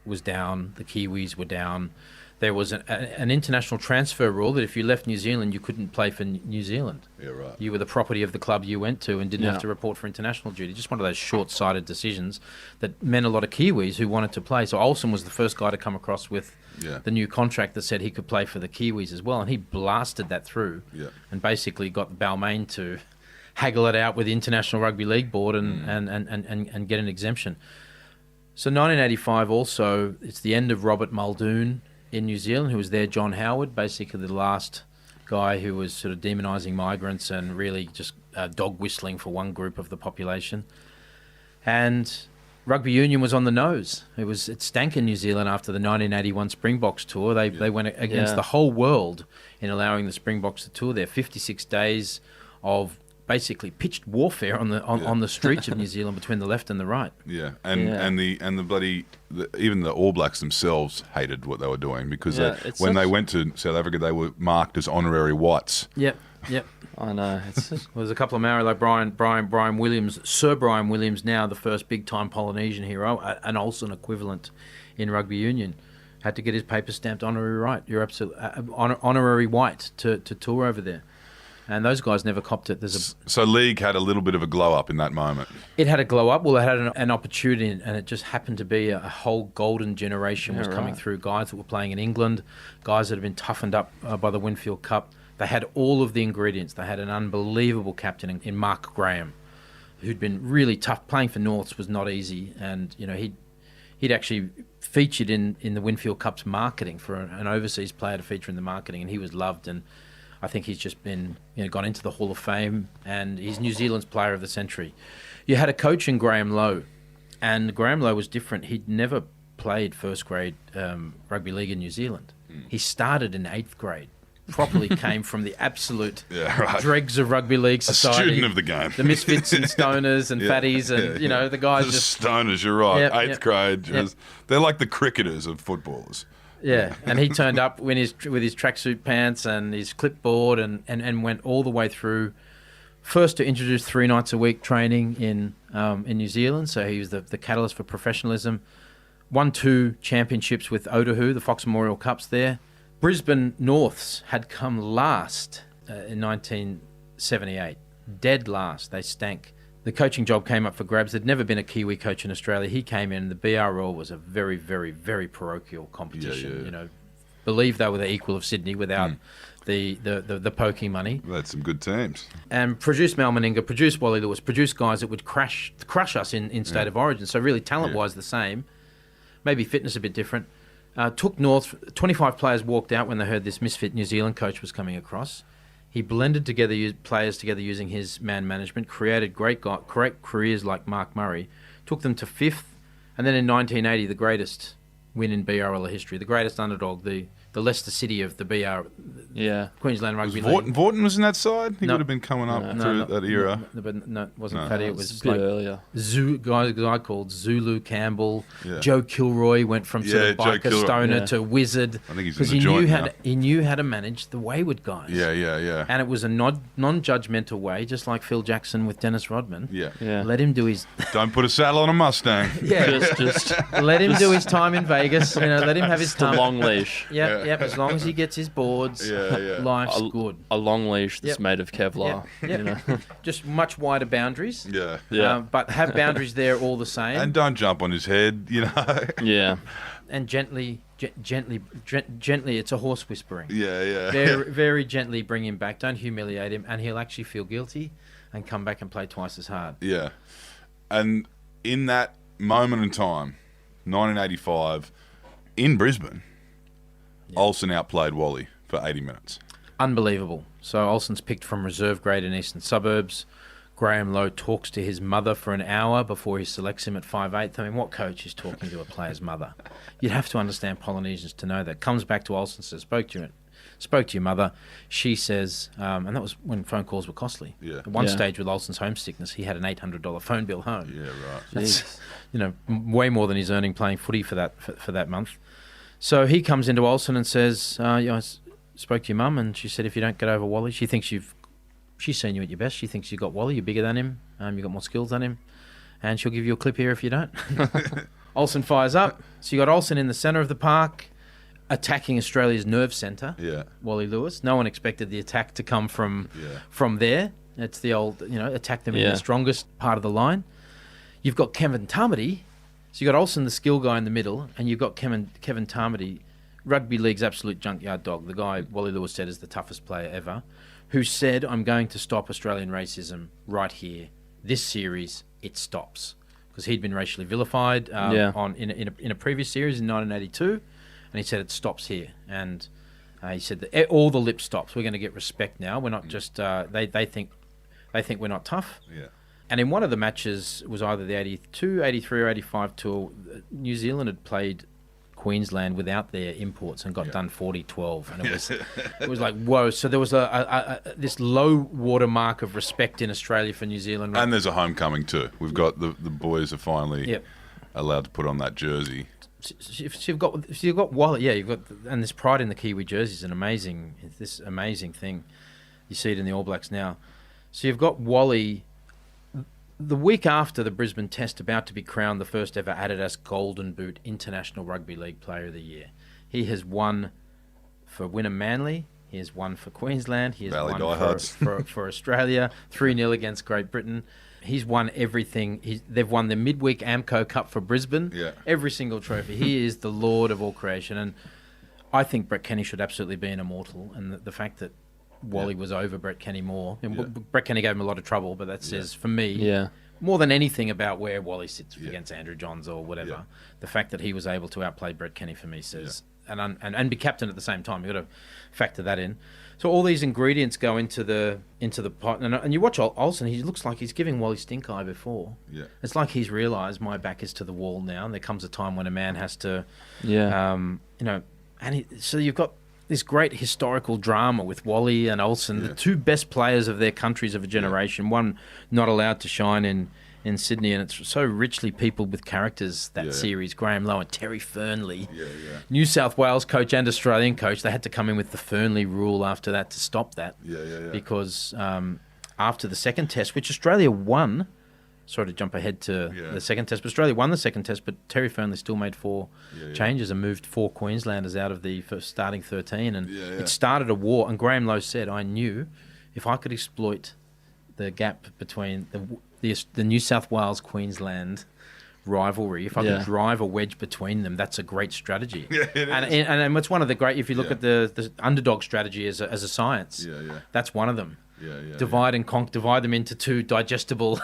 Speaker 3: was down. The Kiwis were down. There was an international transfer rule that if you left New Zealand, you couldn't play for New Zealand.
Speaker 1: Yeah, right.
Speaker 3: You were the property of the club you went to and didn't have to report for international duty. Just one of those short-sighted decisions that meant a lot of Kiwis who wanted to play. So Olsen was the first guy to come across with the new contract that said he could play for the Kiwis as well, and he blasted that through and basically got Balmain to haggle it out with the International Rugby League Board and get an exemption. So 1985 also, it's the end of Robert Muldoon in New Zealand, who was there, John Howard, basically the last guy who was sort of demonising migrants and really just dog whistling for one group of the population. And rugby union was on the nose. It stank in New Zealand after the 1981 Springboks tour. They went against the whole world in allowing the Springboks to tour there. 56 days of basically pitched warfare on the streets of New Zealand between the left and the right.
Speaker 1: And the bloody even the All Blacks themselves hated what they were doing because when they went to South Africa, they were marked as honorary whites.
Speaker 3: Yep.
Speaker 2: I know.
Speaker 3: There's a couple of Maori like Brian Williams, Sir Brian Williams, now the first big-time Polynesian hero, an Olsen equivalent in rugby union, had to get his paper stamped honorary right. You're absolutely honorary white to tour over there. And those guys never copped it.
Speaker 1: So League had a little bit of a glow up in that moment.
Speaker 3: It had a glow up. Well, it had an opportunity, and it just happened to be a whole golden generation was coming through. Guys that were playing in England, guys that had been toughened up by the Winfield Cup. They had all of the ingredients. They had an unbelievable captain in Mark Graham, who'd been really tough. Playing for Norths was not easy, and he'd actually featured in the Winfield Cup's marketing for an overseas player to feature in the marketing, and he was loved. And I think he's just been gone into the Hall of Fame, and he's New Zealand's Player of the Century. You had a coach in Graham Lowe, and Graham Lowe was different. He'd never played first grade rugby league in New Zealand. He started in 8th grade. Properly came from the absolute dregs of rugby league society.
Speaker 1: A student of the game. The
Speaker 3: misfits and stoners and fatties and the guys just...
Speaker 1: Stoners, you're right. 8th grade. They're like the cricketers of footballers.
Speaker 3: Yeah, and he turned up with his tracksuit pants and his clipboard and went all the way through. First to introduce 3 nights a week training in New Zealand, so he was the catalyst for professionalism. Won 2 championships with Otahu, the Fox Memorial Cups there. Brisbane Norths had come last in 1978. Dead last. They stank. The coaching job came up for grabs. There'd never been a Kiwi coach in Australia. He came in. The BRL was a very, very, very parochial competition. You know, believe they were the equal of Sydney without the poking money.
Speaker 1: Well, that's some good teams.
Speaker 3: And produced Mal Meninga, produced Wally Lewis, produced guys that would crush us in State of Origin. So really, talent-wise, the same. Maybe fitness a bit different. Took North. 25 players walked out when they heard this misfit New Zealand coach was coming across. He blended together players together using his man management, created great careers like Mark Murray, took them to 5th, and then in 1980, the greatest win in BRL history, the greatest underdog, the Leicester City of the Queensland Rugby League.
Speaker 1: Vorton was in that side? He would have been coming up through that era.
Speaker 3: No, it wasn't Paddy. It was
Speaker 2: a bit earlier.
Speaker 3: Guy called Zulu Campbell. Joe Kilroy went from sort of biker stoner to wizard.
Speaker 1: I think he's in the joint now.
Speaker 3: He knew how to manage the wayward guys.
Speaker 1: Yeah.
Speaker 3: And it was a non-judgmental way, just like Phil Jackson with Dennis Rodman.
Speaker 1: Yeah.
Speaker 3: Let him do his...
Speaker 1: Don't put a saddle on a Mustang.
Speaker 2: just
Speaker 3: let him do his time in Vegas. Let him have his time.
Speaker 2: The long leash.
Speaker 3: Yep. As long as he gets his boards, life's good.
Speaker 2: A long leash that's made of Kevlar.
Speaker 3: Yep.
Speaker 2: You know?
Speaker 3: Just much wider boundaries.
Speaker 1: Yeah.
Speaker 3: But have boundaries there all the same.
Speaker 1: And don't jump on his head,
Speaker 2: Yeah.
Speaker 3: And gently, it's a horse whispering.
Speaker 1: Yeah.
Speaker 3: Very, very gently bring him back. Don't humiliate him, and he'll actually feel guilty and come back and play twice as hard.
Speaker 1: Yeah. And in that moment in time, 1985, in Brisbane, Olsen outplayed Wally for 80 minutes.
Speaker 3: Unbelievable. So Olsen's picked from reserve grade in Eastern Suburbs. Graham Lowe talks to his mother for an hour before he selects him at 5'8". I mean, what coach is talking to a player's mother? You'd have to understand Polynesians to know that. Comes back to Olsen, says, spoke to your mother. She says, and that was when phone calls were costly.
Speaker 1: Yeah.
Speaker 3: At one stage with Olsen's homesickness, he had an $800 phone bill home.
Speaker 1: Yeah, right.
Speaker 3: That's, way more than he's earning playing footy for that month. So he comes into Olsen and says, I spoke to your mum, and she said, if you don't get over Wally, she thinks she's seen you at your best. She thinks you've got Wally, you're bigger than him, you've got more skills than him, and she'll give you a clip here if you don't. Olsen fires up. So you got Olsen in the centre of the park, attacking Australia's nerve centre, Wally Lewis. No one expected the attack to come from there. It's the old, attack them in the strongest part of the line. You've got Kevin Tamati. So you've got Olsen, the skill guy in the middle, and you've got Kevin Tamati, rugby league's absolute junkyard dog, the guy Wally Lewis said is the toughest player ever, who said, I'm going to stop Australian racism right here. This series, it stops. Because he'd been racially vilified in a previous series in 1982, and he said it stops here. And he said that all the lip stops. We're going to get respect now. We're not just they think we're not tough.
Speaker 1: Yeah.
Speaker 3: And in one of the matches, it was either the 82, 83 or 85 tour, New Zealand had played Queensland without their imports and got done 40-12. And it was like, whoa. So there was this low water mark of respect in Australia for New Zealand.
Speaker 1: And there's a homecoming too. We've got the boys are finally allowed to put on that jersey.
Speaker 3: So you've got Wally, you've got, and this pride in the Kiwi jersey is this amazing thing. You see it in the All Blacks now. So you've got Wally. The week after the Brisbane Test, about to be crowned the first ever Adidas Golden Boot International Rugby League Player of the Year. He has won for Wynnum Manly. He has won for Queensland. He has won for Australia. 3-0 against Great Britain. He's won everything. They've won the midweek Amco Cup for Brisbane.
Speaker 1: Yeah.
Speaker 3: Every single trophy. He is the lord of all creation. And I think Brett Kenny should absolutely be an immortal. And the fact that Wally was over Brett Kenny more. And Brett Kenny gave him a lot of trouble, but that says, for me, more than anything about where Wally sits against Andrew Johns or whatever, the fact that he was able to outplay Brett Kenny for me says, and be captain at the same time. You've got to factor that in. So all these ingredients go into the pot. And you watch Olsen, he looks like he's giving Wally stink eye before. Yeah. It's like he's realised my back is to the wall now, and there comes a time when a man has to, so you've got this great historical drama with Wally and Olsen, the two best players of their countries of a generation, one not allowed to shine in Sydney, and it's so richly peopled with characters, that series. Graham Lowe and Terry Fernley. New South Wales coach and Australian coach. They had to come in with the Fernley rule after that to stop that. Because after the second test, which Australia won sorry to jump ahead to the second test, but Australia won the second test, but Terry Fearnley still made four changes and moved 4 Queenslanders out of the first starting 13, and it started a war. And Graham Lowe said, I knew if I could exploit the gap between the New South Wales-Queensland rivalry, if I could drive a wedge between them, that's a great strategy. And it's one of the great, if you look at the underdog strategy as a science, that's one of them. Divide them into 2 digestible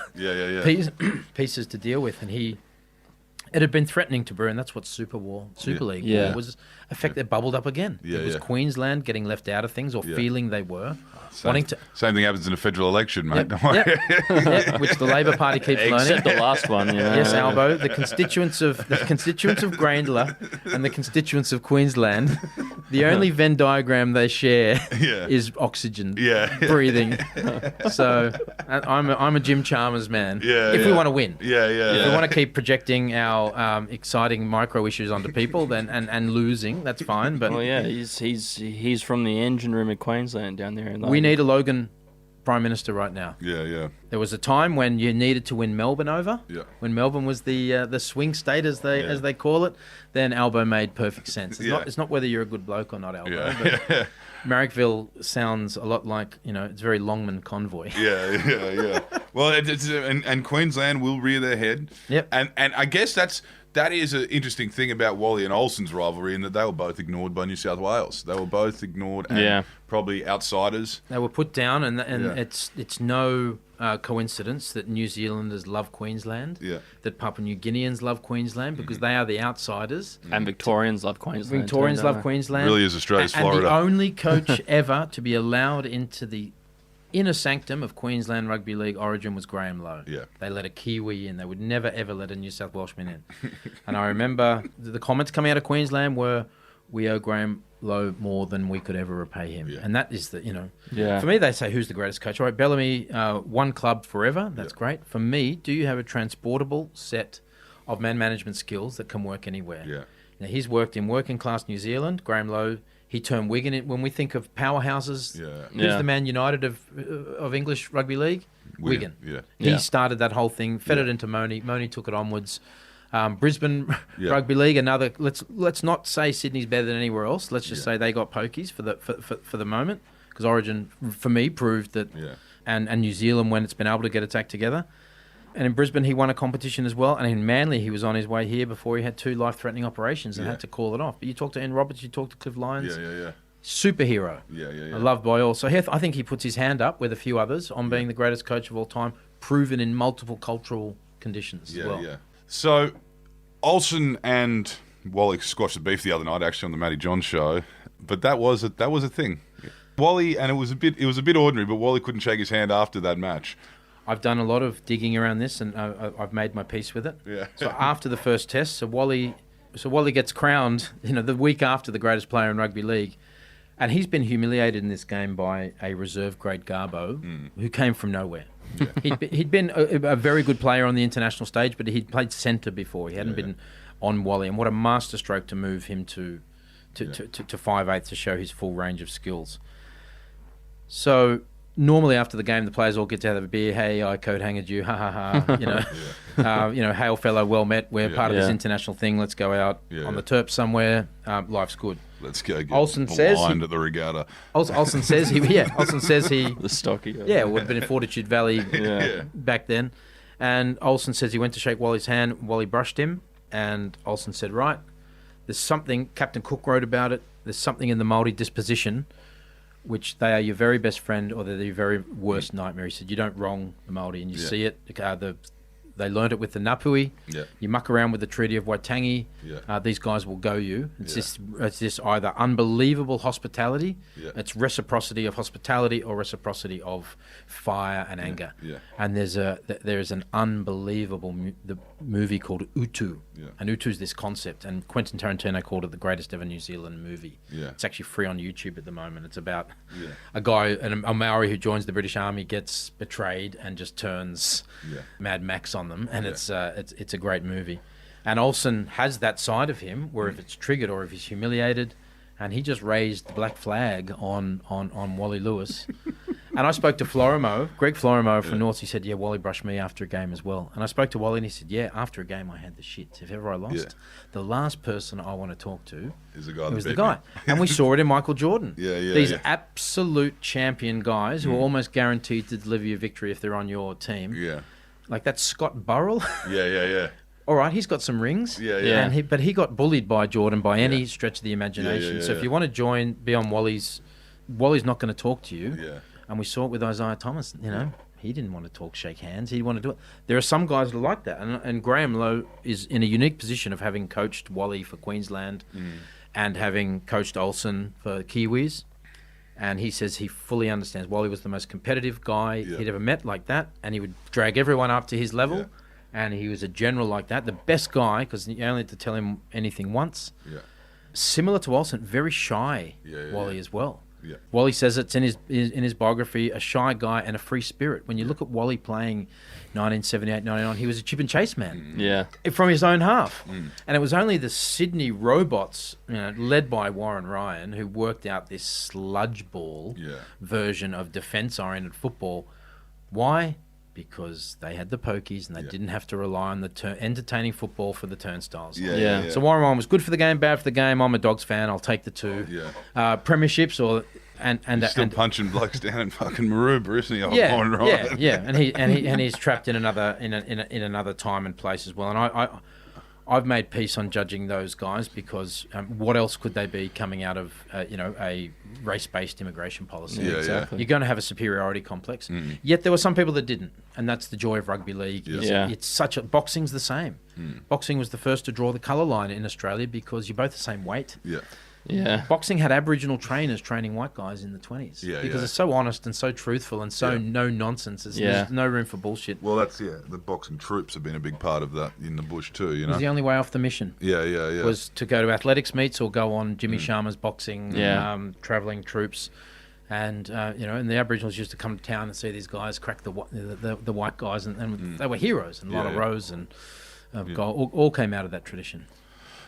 Speaker 3: pieces to deal with. And it had been threatening to brew, and that's what Super League War was. It bubbled up again. It was Queensland getting left out of things, or feeling they were. Same
Speaker 1: thing happens in a federal election, mate.
Speaker 3: Which the Labor Party keeps learning.
Speaker 2: Except the last one,
Speaker 3: Yes, Albo. The constituents of Grayndler and the constituents of Queensland, the only Venn diagram they share is oxygen breathing. So I'm a Jim Chalmers man. If we want to win. If we want to keep projecting our exciting micro issues onto people, then and losing, that's fine. But
Speaker 2: he's from the engine room of Queensland down there.
Speaker 3: We need a Logan Prime Minister right now. There was a time when you needed to win Melbourne over. When Melbourne was the swing state, as they call it, then Albo made perfect sense. It's not whether you're a good bloke or not, Albo. But Marrickville sounds a lot like, it's very Longman Convoy.
Speaker 1: Well, and Queensland will rear their head. And I guess that is an interesting thing about Wally and Olsen's rivalry, in that they were both ignored by New South Wales. They were both ignored and probably outsiders.
Speaker 3: They were put down, and it's no coincidence that New Zealanders love Queensland, that Papua New Guineans love Queensland, because they are the outsiders.
Speaker 2: And Victorians love Queensland.
Speaker 3: Victorians love Queensland.
Speaker 1: Really is Australia's Florida.
Speaker 3: And the only coach ever to be allowed into the inner sanctum of Queensland Rugby League origin was Graham Lowe. They let a Kiwi in. They would never, ever let a New South Welshman in. And I remember the comments coming out of Queensland were, we owe Graham Lowe more than we could ever repay him. And that is for me, they say, who's the greatest coach? All right, Bellamy, one club forever. That's great. For me, do you have a transportable set of man management skills that can work anywhere? Now, he's worked in working class New Zealand. Graham Lowe, he turned Wigan in. When we think of powerhouses, who's the Man United of English rugby league? Wigan. He started that whole thing, fed it into Moni. Moni took it onwards. Brisbane Rugby League, another. Let's not say Sydney's better than anywhere else. Let's just say they got pokies for the moment, because Origin, for me, proved that, and New Zealand, when it's been able to get its act together. And in Brisbane, he won a competition as well. And in Manly, he was on his way here before he had 2 life-threatening operations and had to call it off. But you talk to Ian Roberts, you talk to Cliff Lyons. Superhero. Loved by all. So I think he puts his hand up with a few others on being the greatest coach of all time, proven in multiple cultural conditions as well.
Speaker 1: So Olsen and Wally squashed the beef the other night, actually, on the Matty John show. But that was a thing. Wally, and it was a bit ordinary, but Wally couldn't shake his hand after that match.
Speaker 3: I've done a lot of digging around this, and I've made my peace with it. So after the first test, so Wally gets crowned, the week after the greatest player in rugby league, and he's been humiliated in this game by a reserve grade Garbo who came from nowhere. He'd been a very good player on the international stage, but he'd played centre before. He hadn't been on Wally, and what a masterstroke to move him to 5'8" to show his full range of skills. So normally after the game, the players all get to have a beer. Hey, I coat hangered you, ha ha ha. Hail fellow, well met. We're part of this international thing. Let's go out on the Terps somewhere. Life's good.
Speaker 1: Let's go get
Speaker 3: Olsen
Speaker 1: blind at the regatta.
Speaker 3: Olsen says he. Olsen says he.
Speaker 2: The stocky.
Speaker 3: It would have been in Fortitude Valley back then. And Olsen says he went to shake Wally's hand. Wally brushed him, and Olsen said, "Right, there's something." Captain Cook wrote about it. There's something in the Māori disposition, which they are your very best friend or they're your very worst nightmare. He said, you don't wrong the Māori, and you see it. They learned it with the Ngāpuhi. You muck around with the Treaty of Waitangi. These guys will go you. It's this either unbelievable hospitality, it's reciprocity of hospitality, or reciprocity of fire and anger. And there is an unbelievable movie called Utu. And Utu is this concept, and Quentin Tarantino called it the greatest ever New Zealand movie. It's actually free on YouTube at the moment. It's about a guy, a Maori who joins the British Army, gets betrayed and just turns Mad Max on them, and it's a great movie. And Olsen has that side of him where if it's triggered or if he's humiliated, and he just raised the black flag on Wally Lewis. And I spoke to Greg Florimo from North. He said, yeah, Wally brushed me after a game as well. And I spoke to Wally and he said, yeah, after a game I had the shits. If ever I lost, the last person I want to talk to
Speaker 1: is the guy.
Speaker 3: was the guy. And we saw it in Michael Jordan. These
Speaker 1: yeah.
Speaker 3: absolute champion guys who are almost guaranteed to deliver you victory if they're on your team.
Speaker 1: Yeah.
Speaker 3: Like that Scott Burrell.
Speaker 1: Yeah.
Speaker 3: All right, he's got some rings.
Speaker 1: Yeah.
Speaker 3: But he got bullied by Jordan by any stretch of the imagination. So if you want to be on Wally's not going to talk to you.
Speaker 1: Yeah.
Speaker 3: And we saw it with Isaiah Thomas. You know, he didn't want to talk, shake hands. He wanted to do it. There are some guys that are like that. And Graham Lowe is in a unique position of having coached Wally for Queensland and having coached Olsen for Kiwis. And he says he fully understands. Wally was the most competitive guy he'd ever met like that. And he would drag everyone up to his level. Yeah. And he was a general like that. The best guy, because you only had to tell him anything once. Yeah. Similar to Olsen, very shy, Wally as well. Yeah. Wally says it's in his biography, a shy guy and a free spirit. When you look at Wally playing 1978, 99, he was a chip and chase man.
Speaker 2: Yeah.
Speaker 3: From his own half. And it was only the Sydney Robots, led by Warren Ryan, who worked out this sludge ball version of defence-oriented football. Why? Because they had the pokies and they didn't have to rely on the entertaining football for the turnstiles.
Speaker 2: Yeah.
Speaker 3: So Warren Ryan was good for the game, bad for the game. I'm a Dogs fan. I'll take the two.
Speaker 1: Yeah.
Speaker 3: Premierships
Speaker 1: he's still punching blokes down in fucking Maroubra, isn't he?
Speaker 3: Warren Ryan. Yeah. And he's trapped in another time and place as well. And I've made peace on judging those guys because what else could they be coming out of a race-based immigration policy?
Speaker 1: Yeah, exactly.
Speaker 3: You're going to have a superiority complex. Yet there were some people that didn't, and that's the joy of rugby league. It's boxing's the same. Boxing was the first to draw the colour line in Australia because you're both the same weight.
Speaker 2: Yeah.
Speaker 3: Boxing had Aboriginal trainers training white guys in the 20s because it's so honest and so truthful and so no nonsense. There's no room for bullshit.
Speaker 1: Well, that's the boxing troops have been a big part of that in the bush too. You know,
Speaker 3: it was the only way off the mission. Was to go to athletics meets or go on Jimmy Sharma's boxing travelling troops. And and the Aboriginals used to come to town and see these guys crack the white guys, and they were heroes. And Lotto Rose and all came out of that tradition.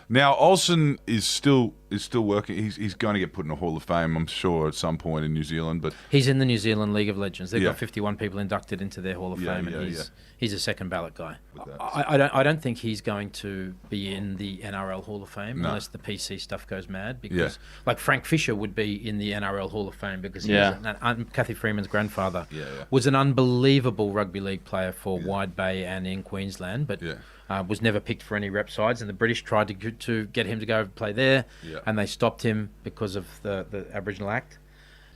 Speaker 1: Now Olsen is still working. He's going to get put in a Hall of Fame, I'm sure, at some point in New Zealand. But
Speaker 3: he's in the New Zealand League of Legends. They've got 51 people inducted into their Hall of Fame, and he's a second ballot guy. I don't think he's going to be in the NRL Hall of Fame unless the PC stuff goes mad. Because like Frank Fisher would be in the NRL Hall of Fame because he was Kathy Freeman's grandfather was an unbelievable rugby league player for Wide Bay and in Queensland, but. Was never picked for any rep sides, and the British tried to get him to go play there, and they stopped him because of the Aboriginal Act.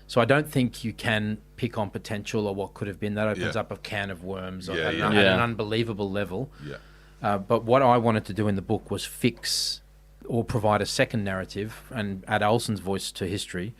Speaker 3: So I don't think you can pick on potential or what could have been. That opens up a can of worms at an unbelievable level. But what I wanted to do in the book was fix or provide a second narrative and add Olsen's voice to history,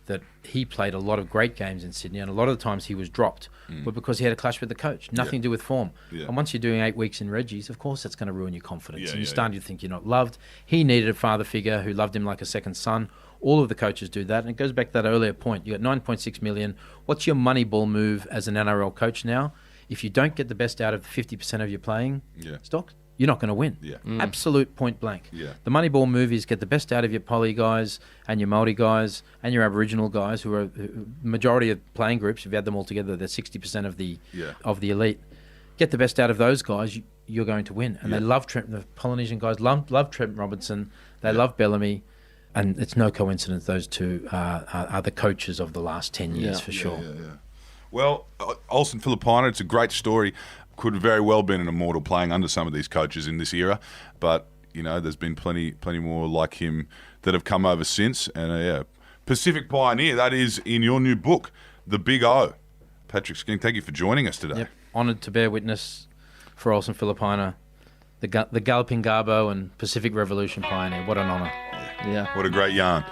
Speaker 3: that he played a lot of great games in Sydney, and a lot of the times he was dropped, but because he had a clash with the coach, nothing to do with form. And once you're doing 8 weeks in Reggie's, of course that's going to ruin your confidence, and you're starting to think you're not loved. He needed a father figure who loved him like a second son. All of the coaches do that, and it goes back to that earlier point. You got 9.6 million. What's your money ball move as an NRL coach now? If you don't get the best out of 50% of your playing stock, you're not going to win. Absolute point blank. The Moneyball move is get the best out of your poly guys and your Māori guys and your Aboriginal guys, who are majority of playing groups. If you add them all together, they're 60% of the elite. Get the best out of those guys, you're going to win. And they love Trent. The Polynesian guys love Trent Robinson. They love Bellamy. And it's no coincidence those two are the coaches of the last 10 years for sure.
Speaker 1: Well, Olsen Filipaina, it's a great story. Could have very well been an immortal playing under some of these coaches in this era, but there's been plenty more like him that have come over since. And Pacific Pioneer, that is in your new book, The Big O. Patrick Skene, thank you for joining us today.
Speaker 3: Honoured to bear witness for Olsen Filipaina, the Galloping Garbo and Pacific Revolution pioneer. What an honour.
Speaker 1: What a great yarn.